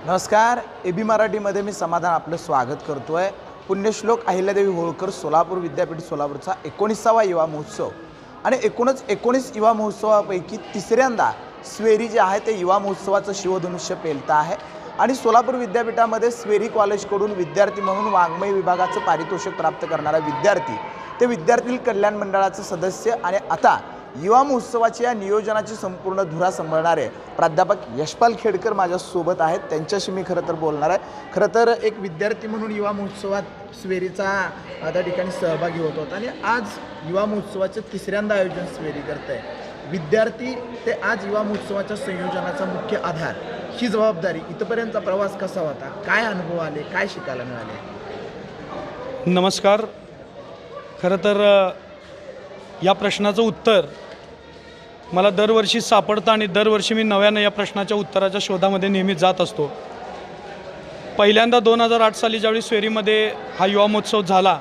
नमस्कार. एबी मराठीमध्ये मी समाधान आपलं स्वागत करतोय. पुण्यश्लोक अहिल्यादेवी होळकर सोलापूर विद्यापीठ सोलापूरचा 19वा युवा महोत्सव आणि 19 युवा महोत्सवापैकी तिसऱ्यांदा स्वेरी जे आहे ते युवा महोत्सवाचं शिवधनुष्य पेलतं आहे आणि सोलापूर विद्यापीठामध्ये स्वेरी कॉलेजकडून विद्यार्थी म्हणून वाङ्मय विभागाचं पारितोषिक प्राप्त करणारा विद्यार्थी, ते विद्यार्थी कल्याण मंडळाचे सदस्य आणि आता युवा महोत्सवाच्या नियोजनाची संपूर्ण धुरा सांभाळणारे प्राध्यापक यशपाल खेडकर माझ्यासोबत आहेत. त्यांच्याशी मी खरं तर बोलणार आहे. खरं तर एक विद्यार्थी म्हणून युवा महोत्सवात स्वेरीचा त्या ठिकाणी सहभागी होत होता आणि आज युवा महोत्सवाचे तिसऱ्यांदा आयोजन स्वेरी करत आहे. विद्यार्थी ते आज युवा महोत्सवाच्या संयोजनाचा मुख्य आधार, ही जबाबदारी, इथपर्यंतचा प्रवास कसा होता, काय अनुभव आले, काय शिकायला मिळाले? नमस्कार. खरं तर या प्रश्नाचं उत्तर मला दरवर्षी सापडतं आणि दरवर्षी मी नव्यानं या प्रश्नाच्या उत्तराच्या शोधामध्ये नेहमी जात असतो. पहिल्यांदा 2008 साली ज्यावेळी स्वेरीमध्ये हा युवा महोत्सव झाला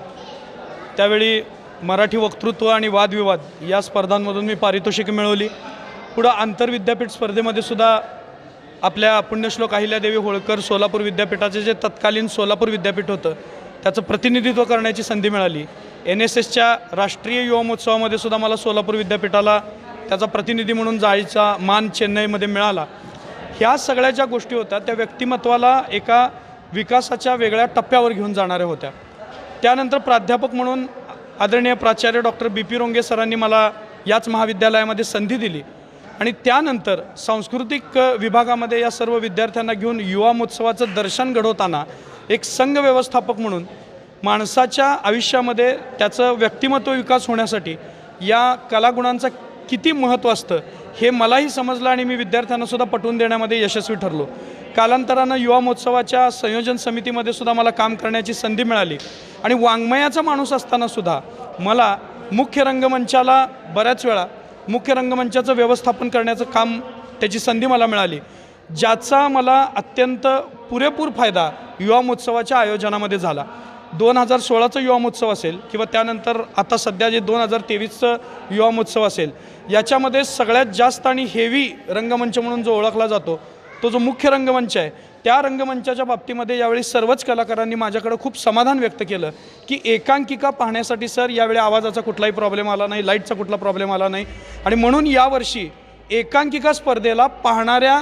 त्यावेळी मराठी वक्तृत्व आणि वादविवाद या स्पर्धांमधून मी पारितोषिकं मिळवली. पुढं आंतरविद्यापीठ स्पर्धेमध्ये सुद्धा आपल्या पुण्यश्लोक अहिल्यादेवी होळकर सोलापूर विद्यापीठाचे जे तत्कालीन सोलापूर विद्यापीठ होतं त्याचं प्रतिनिधित्व करण्याची संधी मिळाली. NSSच्या राष्ट्रीय युवा महोत्सवामध्ये सुद्धा मला सोलापूर विद्यापीठाला त्याचा प्रतिनिधी म्हणून जायचा मान चेन्नईमध्ये मिळाला. ह्या सगळ्या ज्या गोष्टी होत्या त्या व्यक्तिमत्वाला एका विकासाच्या वेगळ्या टप्प्यावर घेऊन जाणाऱ्या होत्या. त्यानंतर प्राध्यापक म्हणून आदरणीय प्राचार्य डॉक्टर BP रोंगे सरांनी मला याच महाविद्यालयामध्ये संधी दिली आणि त्यानंतर सांस्कृतिक विभागामध्ये या सर्व विद्यार्थ्यांना घेऊन युवा महोत्सवाचं दर्शन घडवताना एक संघ व्यवस्थापक म्हणून माणसाच्या आयुष्यामध्ये त्याचं व्यक्तिमत्व विकास होण्यासाठी या कलागुणांचं किती महत्त्व असतं हे मलाही समजलं आणि मी विद्यार्थ्यांनासुद्धा पटवून देण्यामध्ये यशस्वी ठरलो. कालांतरानं युवा महोत्सवाच्या संयोजन समितीमध्ये सुद्धा मला काम करण्याची संधी मिळाली आणि वाङ्मयाचा माणूस असतानासुद्धा मला मुख्य रंगमंचाला बऱ्याच वेळा मुख्य रंगमंचाचं व्यवस्थापन करण्याचं काम, त्याची संधी मला मिळाली, ज्याचा मला अत्यंत पुरेपूर फायदा युवा महोत्सवाच्या आयोजनामध्ये झाला. 2016चं युवा महोत्सव असेल किंवा त्यानंतर आता सध्या जे 2023चं युवा महोत्सव असेल, याच्यामध्ये सगळ्यात जास्त आणि हेवी रंगमंच म्हणून जो ओळखला जातो तो जो मुख्य रंगमंच आहे, त्या रंगमंचाच्या बाबतीमध्ये यावेळी सर्वच कलाकारांनी माझ्याकडे खूप समाधान व्यक्त केलं की एकांकिका पाहण्यासाठी सर यावेळी आवाजाचा कुठलाही प्रॉब्लेम आला नाही, लाईटचा कुठला प्रॉब्लेम आला नाही आणि म्हणून यावर्षी एकांकिका स्पर्धेला पाहणाऱ्या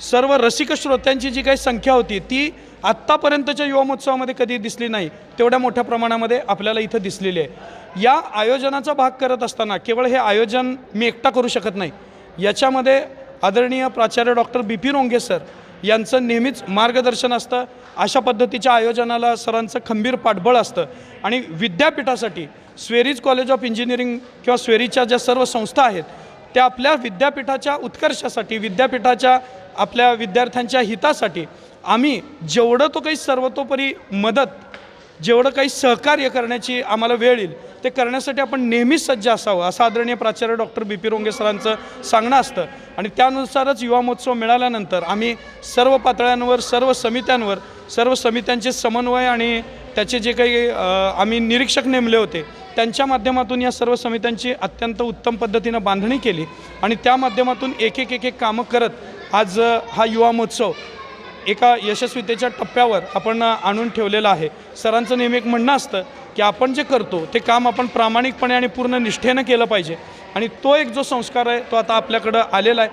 सर्व रसिक श्रोत्यांची जी काही संख्या होती ती आत्तापर्यंतच्या युवा महोत्सवामध्ये कधी दिसली नाही, तेवढ्या मोठ्या प्रमाणामध्ये आपल्याला इथं दिसलेली आहे. या आयोजनाचा भाग करत असताना केवळ हे आयोजन मी एकटा करू शकत नाही, याच्यामध्ये आदरणीय प्राचार्य डॉक्टर BP रोंगे सर यांचं नेहमीच मार्गदर्शन असतं. अशा पद्धतीच्या आयोजनाला सरांचं खंबीर पाठबळ असतं आणि विद्यापीठासाठी स्वेरीज कॉलेज ऑफ इंजिनिअरिंग किंवा स्वेरीच्या ज्या सर्व संस्था आहेत त्या आपल्या विद्यापीठाच्या उत्कर्षासाठी, विद्यापीठाच्या आपल्या विद्यार्थ्यांच्या हितासाठी आम्ही जेवढं तो काही सर्वतोपरी मदत, जेवढं काही सहकार्य करण्याची आम्हाला वेळ येईल ते करण्यासाठी आपण नेहमीच सज्ज असावं असं आदरणीय प्राचार्य डॉक्टर BP रोंगे सरांचं सांगणं असतं आणि त्यानुसारच युवा महोत्सव मिळाल्यानंतर आम्ही सर्व पातळ्यांवर, सर्व समित्यांचे समन्वय आणि त्याचे जे काही आम्ही निरीक्षक नेमले होते त्यांच्या माध्यमातून या सर्व समित्यांची अत्यंत उत्तम पद्धतीनं बांधणी केली आणि त्या माध्यमातून एक एक कामं करत आज हा युवा महोत्सव एका यशस्वीतेच्या टप्प्यावर आपण आणून ठेवलेला आहे. सरांचं नेहमी एक म्हणणं असतं की आपण जे करतो ते काम आपण प्रामाणिकपणे आणि पूर्ण निष्ठेनं केलं पाहिजे आणि तो एक जो संस्कार आहे तो आता आपल्याकडं आलेला आहे.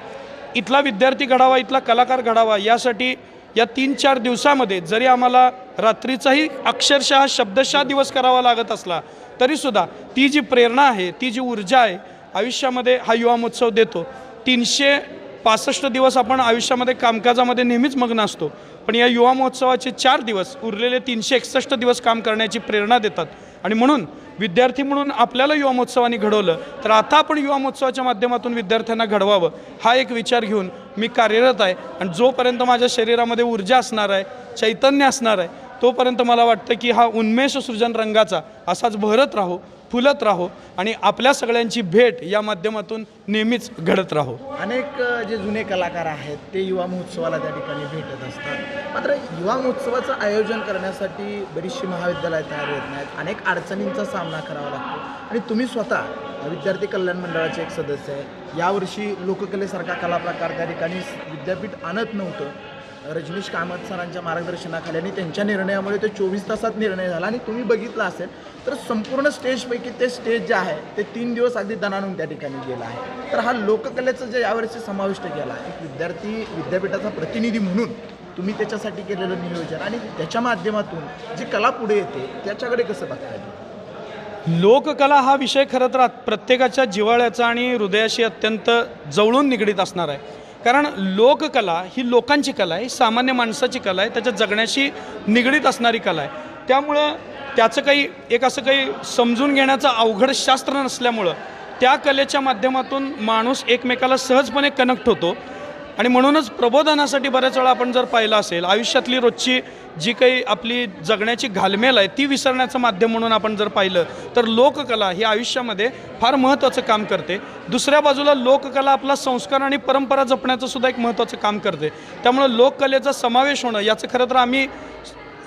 इथला विद्यार्थी घडावा, इथला कलाकार घडावा, यासाठी या 3-4 दिवसामध्ये जरी आम्हाला रात्रीचाही अक्षरशः शब्दशः दिवस करावा लागत असला तरीसुद्धा ती जी प्रेरणा आहे, ती जी ऊर्जा आहे आयुष्यामध्ये हा युवा महोत्सव देतो. 365 दिवस आपण आयुष्यामध्ये कामकाजामध्ये नेहमीच मग्न असतो, पण या युवा महोत्सवाचे 4 दिवस उरलेले 361 दिवस काम करण्याची प्रेरणा देतात आणि म्हणून विद्यार्थी म्हणून आपल्याला युवा महोत्सवाने घडवलं तर आता आपण युवा महोत्सवाच्या माध्यमातून विद्यार्थ्यांना घडवावं हा एक विचार घेऊन मी कार्यरत आहे आणि जोपर्यंत माझ्या शरीरामध्ये ऊर्जा असणार आहे, चैतन्य असणार आहे, तोपर्यंत मला वाटतं की हा उन्मेष सृजन रंगाचा असाच बहरत राहो, फुलत राहो आणि आपल्या सगळ्यांची भेट या माध्यमातून नेहमीच घडत राहो. अनेक जे जुने कलाकार आहेत ते युवा महोत्सवाला त्या ठिकाणी भेटत असतात. मात्र युवा महोत्सवाचं आयोजन करण्यासाठी बरीचशी महाविद्यालय तयार होत नाहीत, अनेक अडचणींचा सामना करावा लागतो आणि तुम्ही स्वतः विद्यार्थी कल्याण मंडळाचे एक सदस्य आहे. यावर्षी लोककलेसारखा कला प्रकार त्या ठिकाणी विद्यापीठ आणत नव्हतं, रजनीश कामत सरांच्या मार्गदर्शनाखाली आणि त्यांच्या निर्णयामुळे ते 24 तासात निर्णय झाला आणि तुम्ही बघितलं असेल तर संपूर्ण स्टेजपैकी ते स्टेज जे आहे ते 3 दिवस अगदी दणाणून त्या ठिकाणी गेलं आहे. तर हा लोककलेचं जे यावर्षी समाविष्ट केला एक विद्यापीठाचा प्रतिनिधी म्हणून तुम्ही त्याच्यासाठी केलेलं नियोजन आणि त्याच्या माध्यमातून जी कला पुढे येते त्याच्याकडे कसं बघताय? लोककला हा विषय खरं तर प्रत्येकाच्या जिव्हाळ्याचा आणि हृदयाशी अत्यंत जवळून निगडीत असणार आहे. कारण लोककला ही लोकांची कला आहे, ही सामान्य माणसाची कला आहे, त्याच्या जगण्याशी निगडीत असणारी कला आहे. त्यामुळं त्याचं असं काही समजून घेण्याचं अवघड शास्त्र नसल्यामुळं त्या कलेच्या माध्यमातून माणूस एकमेकाला सहजपणे कनेक्ट होतो. आणि म्हणूनच प्रबोधनासाठी बऱ्याच वेळा आपण जर पाहिलं असेल आयुष्यातली रोजची जी काही आपली जगण्याची घालमेल आहे ती विसरण्याचं माध्यम म्हणून आपण जर पाहिलं तर लोककला ही आयुष्यामध्ये फार महत्त्वाचं काम करते. दुसऱ्या बाजूला लोककला आपला संस्कार आणि परंपरा जपण्याचं सुद्धा एक महत्त्वाचं काम करते. त्यामुळं लोककलेचा समावेश होणं याचं खरं तर आम्ही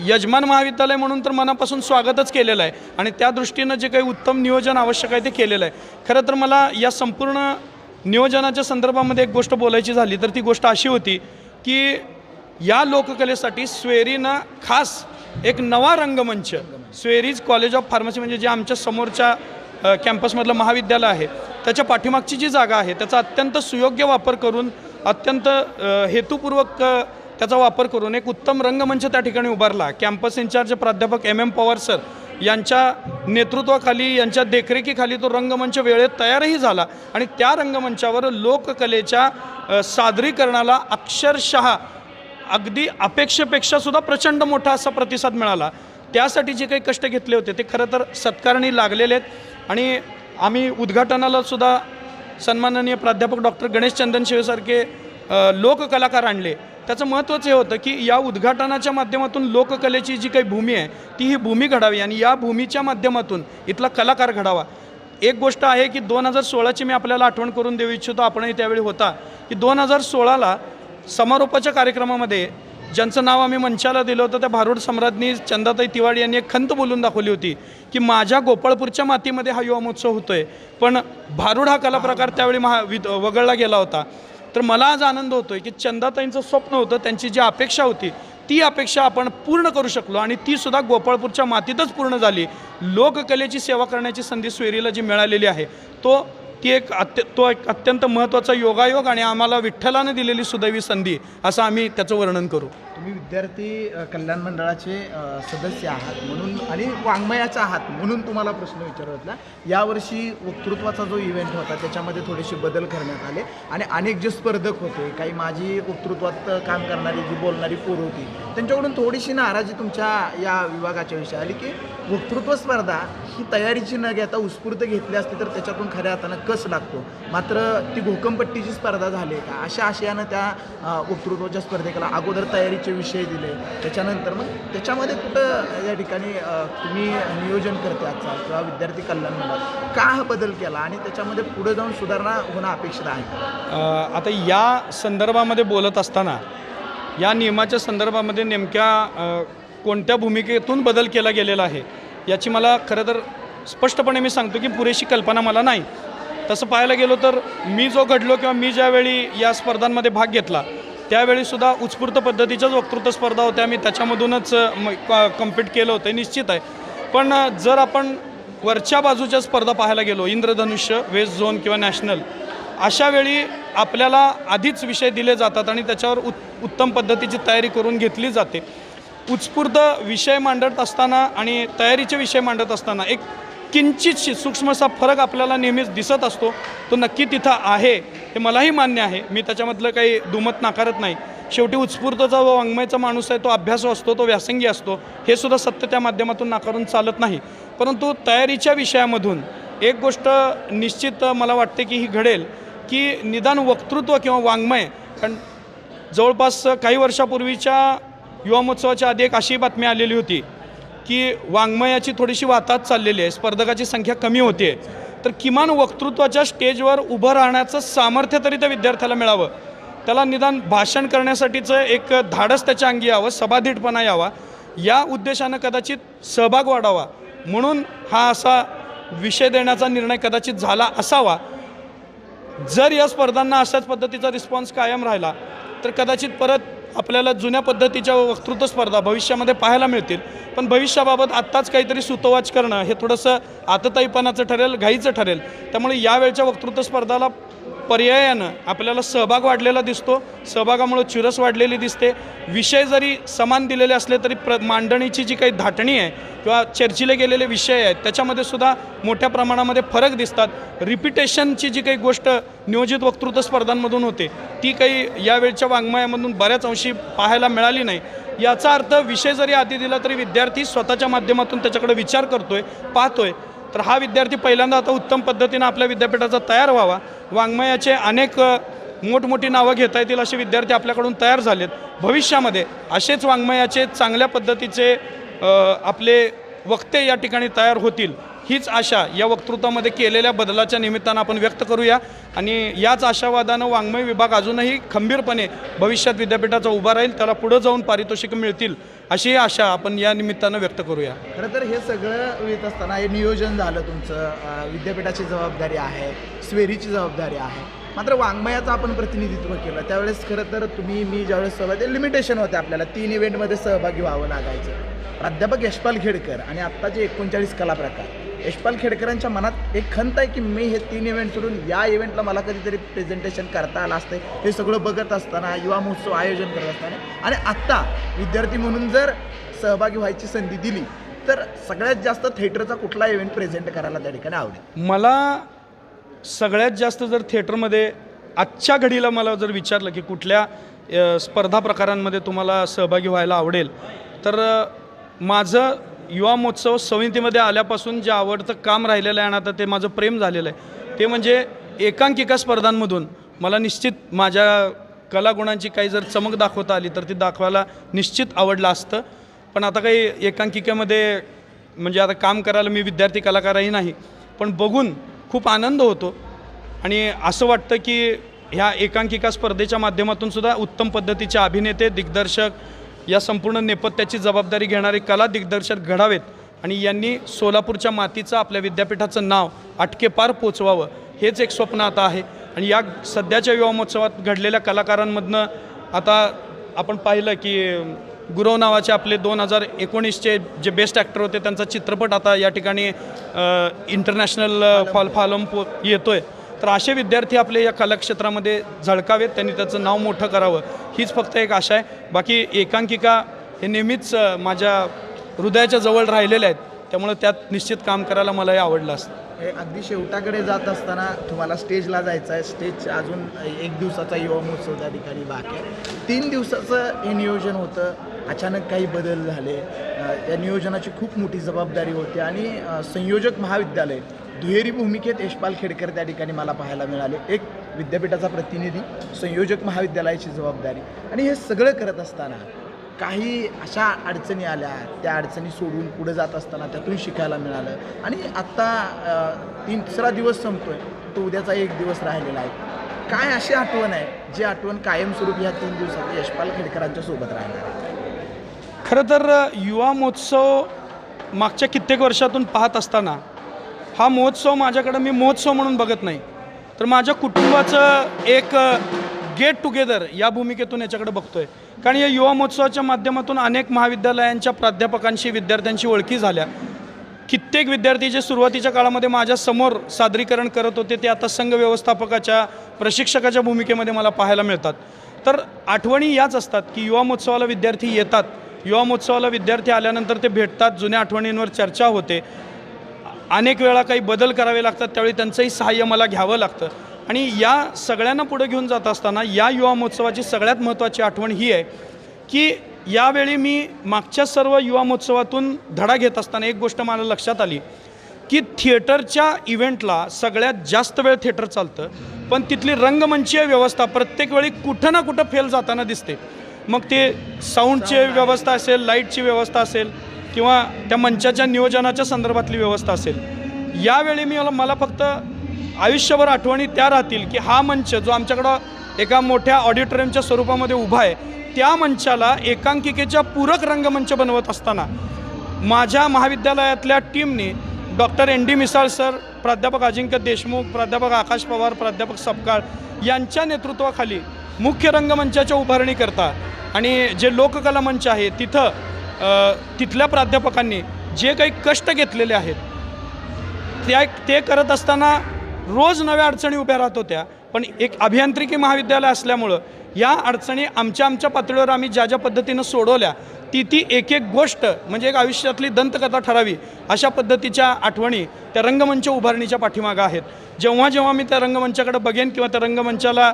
यजमान महाविद्यालय म्हणून तर मनापासून स्वागतच केलेलं आहे आणि त्या दृष्टीनं जे काही उत्तम नियोजन आवश्यक आहे ते केलेलं आहे. खरं तर मला या संपूर्ण नियोजनाच्या संदर्भामध्ये एक गोष्ट बोलायची झाली तर ती गोष्ट अशी होती की या लोककलेसाठी स्वेरीनं खास एक नवा रंगमंच स्वेरीज कॉलेज ऑफ फार्मसी म्हणजे जे आमच्या समोरच्या कॅम्पसमधलं महाविद्यालय आहे त्याच्या पाठीमागची जी जागा आहे त्याचा अत्यंत सुयोग्य वापर करून अत्यंत हेतुपूर्वक त्याचा वापर करून एक उत्तम रंगमंच त्या ठिकाणी उभारला. कॅम्पस इन्चार्ज प्राध्यापक MM पवार सर यांच्या नेतृत्वाखाली यांच्या देखरेखीखाली तो रंगमंच वेळेत तयारही झाला आणि त्या रंगमंचावर लोककलेच्या सादरीकरणाला अक्षरशः अगदी अपेक्षेपेक्षा सुद्धा प्रचंड मोठा असा प्रतिसाद मिळाला. त्यासाठी जे काही कष्ट घेतले होते ते खरं तर सत्कारणी लागलेले आहेत आणि आम्ही उद्घाटनाला सुद्धा सन्माननीय प्राध्यापक डॉक्टर गणेश चंदन शिवेसारखे लोककलाकार आणले. त्याचं महत्त्वाचं हे होतं की या उद्घाटनाच्या माध्यमातून लोककलेची जी काही भूमी आहे ती ही भूमी घडावी आणि या भूमीच्या माध्यमातून इथला कलाकार घडावा. एक गोष्ट आहे की 2016ची मी आपल्याला आठवण करून देऊ इच्छितो, आपणही त्यावेळी होता, की 2016ला समारोपाच्या कार्यक्रमामध्ये ज्यांचं नाव आम्ही मंचाला दिलं होतं त्या भारूड सम्राज्ञी चंदाताई तिवाडी यांनी एक खंत बोलून दाखवली होती की माझ्या गोपाळपूरच्या मातीमध्ये हा युवा महोत्सव होतो आहे, पण भारूड हा कलाप्रकार त्यावेळी वगळला गेला होता. तर मला आज आनंद होतो आहे की चंदाताईंचं स्वप्न होतं, त्यांची जी अपेक्षा होती ती अपेक्षा आपण पूर्ण करू शकलो आणि तीसुद्धा गोपाळपूरच्या मातीतच पूर्ण झाली. लोककलेची सेवा करण्याची संधी स्वेरीला जी मिळालेली आहे ती एक अत्यंत महत्त्वाचा योगायोग आणि आम्हाला विठ्ठलानं दिलेली सुदैवी संधी असं आम्ही त्याचं वर्णन करू. तुम्ही विद्यार्थी कल्याण मंडळाचे सदस्य आहात म्हणून आणि वाङ्मयाचा आहात म्हणून तुम्हाला प्रश्न विचारला. यावर्षी वक्तृत्वाचा जो इव्हेंट होता त्याच्यामध्ये थोडेसे बदल करण्यात आले आणि अनेक जे स्पर्धक होते, काही माझी वक्तृत्वात काम करणारी जी बोलणारी पोरं होती त्यांच्याकडून थोडीशी नाराजी तुमच्या या विभागाच्या विषयी आली की वक्तृत्व स्पर्धा ही तयारीची न घेता उत्स्फूर्त घेतली असती तर त्याच्यातून खऱ्या अर्थानं कस लागतो, मात्र ती घोकमपट्टीची स्पर्धा झाली का अशा आशयानं त्या वक्तृत्वाच्या स्पर्धेला अगोदर तयारीचे विषय दिले, त्याच्यानंतर मग त्याच्यामध्ये कुठं या ठिकाणी तुम्ही नियोजन करते आजचा किंवा विद्यार्थी कल्याण मंडळात का हा बदल केला आणि त्याच्यामध्ये पुढे जाऊन सुधारणा होणं अपेक्षित आहे? आता या संदर्भामध्ये बोलत असताना या नियमाच्या संदर्भामध्ये नेमक्या कोणत्या भूमिकेतून बदल केला गेलेला आहे याची मला खरं तर स्पष्टपणे मी सांगतो की पुरेशी कल्पना मला नाही. तसं पाहायला गेलो तर मी जो घडलो किंवा मी ज्यावेळी या स्पर्धांमध्ये भाग घेतला त्यावेळीसुद्धा उत्स्फूर्त पद्धतीच्याच वक्तृत्व स्पर्धा होत्या, मी त्याच्यामधूनच कम्पीट केलं होतं निश्चित आहे. पण जर आपण वरच्या बाजूच्या स्पर्धा पाहायला गेलो इंद्रधनुष्य, वेस्ट झोन किंवा नॅशनल, अशा वेळी आपल्याला आधीच विषय दिले जातात आणि त्याच्यावर उत्तम पद्धतीची तयारी करून घेतली जाते. उत्स्फूर्त विषय मांडत असताना आणि तयारीचे विषय मांडत असताना एक किंचितशी सूक्ष्मसा फरक आपल्याला नेहमीच दिसत असतो. तो नक्की तिथं आहे हे मलाही मान्य आहे, मी त्याच्यामधलं काही दुमत नाकारत नाही. शेवटी उत्स्फूर्तचा जो वाङ्मयाचा माणूस आहे तो अभ्यासू असतो, तो व्यासंगी असतो, हे सुद्धा सत्य त्या माध्यमातून नाकारून चालत नाही. परंतु तयारीच्या विषयामधून एक गोष्ट निश्चित मला वाटते की ही घडेल की निदान वक्तृत्व किंवा वाङ्मय, कारण जवळपास काही वर्षापूर्वीच्या युवा महोत्सवाच्या आधी एक अशी बातमी आलेली होती की वाङ्मयाची थोडीशी वाताहत चाललेली आहे, स्पर्धकाची संख्या कमी होते, तर किमान वक्तृत्वाच्या स्टेजवर उभं राहण्याचं सामर्थ्य तरी त्या विद्यार्थ्याला मिळावं, त्याला निदान भाषण करण्यासाठीचं एक धाडस त्याच्या अंगी यावं, सभाधीटपणा यावा, या उद्देशानं कदाचित सहभाग वाढावा म्हणून हा असा विषय देण्याचा निर्णय कदाचित झाला असावा. जर या स्पर्धांना अशाच पद्धतीचा रिस्पॉन्स कायम राहिला तर कदाचित परत आपल्याला जुन्या पद्धतीच्या वक्तृत्व स्पर्धा भविष्यामध्ये पाहायला मिळतील. पण भविष्याबाबत आत्ताच काहीतरी सुतोवाच करणं हे थोडंसं आतताईपणाचं ठरेल, घाईचं ठरेल. त्यामुळे यावेळच्या वक्तृत्व स्पर्धाला पर्यायानं आपल्याला सहभाग वाढलेला दिसतो. सहभागामुळे चुरस वाढलेली दिसते. विषय जरी समान दिलेले असले तरी मांडणीची जी काही धाटणी आहे किंवा चर्चिले गेलेले विषय आहेत त्याच्यामध्ये सुद्धा मोठ्या प्रमाणामध्ये फरक दिसतात. रिपिटेशनची जी काही गोष्ट नियोजित वक्तृत्व स्पर्धांमधून होते ती काही यावेळच्या वाङ्मयामधून बऱ्याच अंशी पाहायला मिळाली नाही. याचा अर्थ विषय जरी आधी दिला तरी विद्यार्थी स्वतःच्या माध्यमातून त्याच्याकडे विचार करतोय, पाहतोय. तर हा विद्यार्थी पहिल्यांदा आता उत्तम पद्धतीनं आपल्या विद्यापीठाचा तयार व्हावा. वाङ्मयाचे अनेक मोठमोठी नावं घेता येतील असे विद्यार्थी आपल्याकडून तयार झालेत. भविष्यामध्ये असेच वाङ्मयाचे चांगल्या पद्धतीचे आपले वक्ते या ठिकाणी तयार होतील हीच आशा या वक्तृत्वामध्ये केलेल्या बदलाच्या निमित्तानं आपण व्यक्त करूया. आणि याच आशावादानं वाङ्मय विभाग अजूनही खंबीरपणे भविष्यात विद्यापीठाचा उभा राहील, त्याला पुढं जाऊन पारितोषिकं मिळतील अशी आशा आपण या निमित्तानं व्यक्त करूया. खरं तर हे सगळं येत असताना हे नियोजन झालं तुमचं, विद्यापीठाची जबाबदारी आहे, स्वेरीची जबाबदारी आहे. मात्र वाङ्मयाचं आपण प्रतिनिधित्व केलं त्यावेळेस खरं तर मी ज्यावेळेस सहभागी लिमिटेशन होते, आपल्याला 3 इव्हेंटमध्ये सहभागी व्हावं लागायचं. प्राध्यापक यशपाल खेडकर आणि आत्ताचे 39 कलाप्रकार, यशपाल खेडकरांच्या मनात एक खंत आहे की मी हे 3 इव्हेंट सोडून या इव्हेंटला मला कधीतरी प्रेझेंटेशन करता आलं असतं. हे सगळं बघत असताना, युवा महोत्सव आयोजन करत असताना आणि आत्ता विद्यार्थी म्हणून जर सहभागी व्हायची संधी दिली तर सगळ्यात जास्त थिएटरचा कुठला इव्हेंट प्रेझेंट करायला त्या ठिकाणी आवडेल? मला सगळ्यात जास्त जर थिएटरमध्ये आजच्या घडीला मला जर विचारलं की कुठल्या स्पर्धा प्रकारांमध्ये तुम्हाला सहभागी व्हायला आवडेल तर माझं युवा महोत्सव समितीमध्ये आल्यापासून जे आवडतं काम राहिलेलं आहे आणि आता ते माझं प्रेम झालेलं आहे ते म्हणजे एकांकिका स्पर्धांमधून मला निश्चित माझ्या कलागुणांची काही जर चमक दाखवता आली तर ती दाखवायला निश्चित आवडलं असतं. पण आता काही एकांकिकेमध्ये म्हणजे आता काम करायला मी विद्यार्थी कलाकारही नाही, पण बघून खूप आनंद होतो आणि असं वाटतं की ह्या एकांकिका स्पर्धेच्या माध्यमातून सुद्धा उत्तम पद्धतीचे अभिनेते, दिग्दर्शक, या संपूर्ण नेपथ्याची जबाबदारी घेणारे कला दिग्दर्शक घडावेत आणि यांनी सोलापूरच्या मातीचं आपल्या विद्यापीठाचं नाव अटकेपार पोचवावं हेच एक स्वप्न आता आहे. आणि या सध्याच्या युवा महोत्सवात घडलेल्या कलाकारांमधनं आता आपण पाहिलं की गुरव नावाचे आपले 2019चे जे बेस्ट ॲक्टर होते त्यांचा चित्रपट आता या ठिकाणी इंटरनॅशनल फॉल्म येतो आहे. तर असे विद्यार्थी आपले या कलाक्षेत्रामध्ये झळकावेत, त्यांनी त्याचं नाव मोठं करावं हीच फक्त एक आशा आहे. बाकी एकांकिका हे नेहमीच माझ्या हृदयाच्या जवळ राहिलेल्या आहेत, त्यामुळे त्यात निश्चित काम करायला मलाही आवडलं असतं. हे अगदी शेवटाकडे जात असताना तुम्हाला स्टेजला जायचं आहे. स्टेज अजून 1 दिवसाचा युवा महोत्सव त्या ठिकाणी बाकी आहे. 3 दिवसाचं हे नियोजन होतं, अचानक काही बदल झाले. या नियोजनाची खूप मोठी जबाबदारी होती आणि संयोजक महाविद्यालय दुहेरी भूमिकेत यशपाल खेडकर त्या ठिकाणी मला पाहायला मिळाले. एक विद्यापीठाचा प्रतिनिधी, संयोजक महाविद्यालयाची जबाबदारी आणि हे सगळं करत असताना काही अशा अडचणी आल्या, त्या अडचणी सोडून पुढे जात असताना त्यातून शिकायला मिळालं आणि आत्ता 3रा दिवस संपतोय, तो उद्याचा 1 दिवस राहिलेला आहे. काय अशी आठवण आहे जी आठवण कायमस्वरूपी ह्या 3 दिवसात यशपाल खेडकरांच्या सोबत राहणार आहे? खरं तर युवा महोत्सव मागच्या कित्येक वर्षातून पाहत असताना हा महोत्सव माझ्याकडं मी महोत्सव म्हणून बघत नाही तर माझ्या कुटुंबाचं एक गेट टुगेदर या भूमिकेतून याच्याकडे बघतोय. कारण या युवा महोत्सवाच्या माध्यमातून अनेक महाविद्यालयांच्या प्राध्यापकांशी, विद्यार्थ्यांशी ओळखी झाल्या. कित्येक विद्यार्थी जे सुरुवातीच्या काळामध्ये माझ्यासमोर सादरीकरण करत होते ते आता संघ व्यवस्थापकाच्या, प्रशिक्षकाच्या भूमिकेमध्ये मला पाहायला मिळतात. तर आठवणी याच असतात की युवा महोत्सवाला विद्यार्थी येतात, युवा महोत्सवाला विद्यार्थी आल्यानंतर ते भेटतात, जुन्या आठवणींवर चर्चा होते. अनेक वेळा काही बदल करावे लागतात, त्यावेळी त्यांचंही सहाय्य मला घ्यावं लागतं. आणि या सगळ्यांना पुढे घेऊन जात असताना या युवा महोत्सवाची सगळ्यात महत्त्वाची आठवण ही आहे की यावेळी मी मागच्या सर्व युवा महोत्सवातून धडा घेत असताना एक गोष्ट मला लक्षात आली की थिएटरच्या इव्हेंटला सगळ्यात जास्त वेळ थिएटर चालतं, पण तिथली रंगमंचीय व्यवस्था प्रत्येक वेळी कुठं ना कुठं फेल जाताना दिसते. मग ते साऊंडची व्यवस्था असेल, लाईटची व्यवस्था असेल किंवा त्या मंचाच्या नियोजनाच्या संदर्भातली व्यवस्था असेल. यावेळी मला फक्त आयुष्यभर आठवणी त्या राहतील की हा मंच जो आमच्याकडं एका मोठ्या ऑडिटोरियमच्या स्वरूपामध्ये उभा आहे त्या मंचाला एकांकिकेच्या पूरक रंगमंच बनवत असताना माझ्या महाविद्यालयातल्या टीमने डॉक्टर ND मिसाळ सर, प्राध्यापक अजिंक्य देशमुख, प्राध्यापक आकाश पवार, प्राध्यापक सपकाळ यांच्या नेतृत्वाखाली मुख्य रंगमंचाच्या उभारणीकरता आणि जे लोककला मंच आहे तिथं तिथल्या प्राध्यापकांनी जे काही कष्ट घेतलेले आहेत ते करत असताना रोज नव्या अडचणी उभ्या राहत होत्या. पण एक अभियांत्रिकी महाविद्यालय असल्यामुळं या अडचणी आमच्या पातळीवर आम्ही ज्या पद्धतीनं सोडवल्या ती एक गोष्ट म्हणजे एक आयुष्यातली दंतकथा ठरावी अशा पद्धतीच्या आठवणी त्या रंगमंच उभारणीच्या पाठीमागं आहेत. जेव्हा मी त्या रंगमंचाकडे बघेन किंवा त्या रंगमंचाला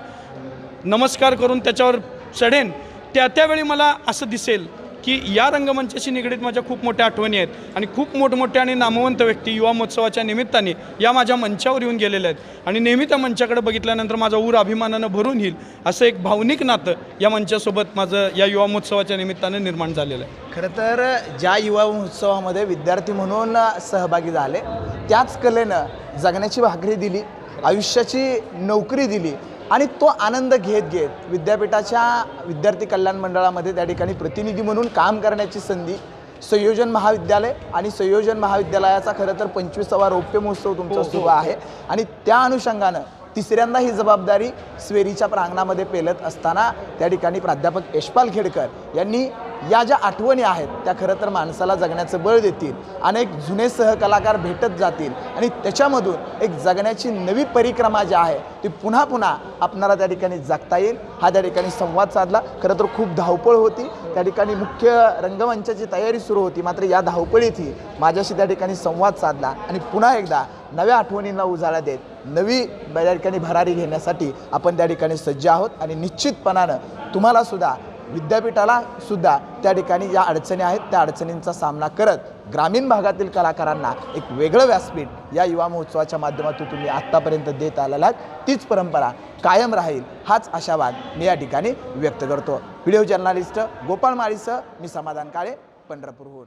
नमस्कार करून त्याच्यावर चढेन त्यावेळी मला असं दिसेल की या रंगमंचाशी निगडीत माझ्या खूप मोठ्या आठवणी आहेत आणि खूप मोठमोठ्या आणि नामवंत व्यक्ती युवा महोत्सवाच्या निमित्ताने या माझ्या मंचावर येऊन गेलेल्या आहेत आणि नेहमी त्या मंचाकडे बघितल्यानंतर माझा ऊर अभिमानानं भरून येईल असं एक भावनिक नातं या मंचासोबत माझं या युवा महोत्सवाच्या निमित्तानं निर्माण झालेलं आहे. खरं तर ज्या युवा महोत्सवामध्ये विद्यार्थी म्हणून सहभागी झाले त्याच कलेनं जगण्याची भाकरी दिली, आयुष्याची नोकरी दिली आणि तो आनंद घेत विद्यापीठाच्या विद्यार्थी कल्याण मंडळामध्ये त्या ठिकाणी प्रतिनिधी म्हणून काम करण्याची संधी, संयोजन महाविद्यालय आणि संयोजन महाविद्यालयाचा खरं तर 25वा रौप्य महोत्सव तुमचा सुरू आहे आणि त्या अनुषंगानं तिसऱ्यांदा ही जबाबदारी स्वेरीच्या प्रांगणामध्ये पेलत असताना त्या ठिकाणी प्राध्यापक यशपाल खेडकर यांनी या ज्या आठवणी आहेत त्या खरं तर माणसाला जगण्याचं बळ देतील. अनेक जुने सहकलाकार भेटत जातील आणि त्याच्यामधून एक जगण्याची नवी परिक्रमा जी आहे ती पुन्हा आपणाला त्या ठिकाणी जगता येईल. हा त्या ठिकाणी संवाद साधला. खरं तर खूप धावपळ होती, त्या ठिकाणी मुख्य रंगमंचाची तयारी सुरू होती, मात्र या धावपळीतही माझ्याशी त्या ठिकाणी संवाद साधला आणि पुन्हा एकदा नव्या आठवणींना उजाळा देत नवी त्या ठिकाणी भरारी घेण्यासाठी आपण त्या ठिकाणी सज्ज आहोत आणि निश्चितपणानं तुम्हाला सुद्धा विद्यापीठाला सुद्धा त्या ठिकाणी ज्या अडचणी आहेत त्या अडचणींचा सामना करत ग्रामीण भागातील कलाकारांना एक वेगळं व्यासपीठ या युवा महोत्सवाच्या माध्यमातून तुम्ही आत्तापर्यंत देत आलेला आहात. तीच परंपरा कायम राहील हाच आशावाद मी या ठिकाणी व्यक्त करतो. व्हिडिओ जर्नलिस्ट गोपाळ माळीसह मी समाधान काळे, पंढरपूरहून.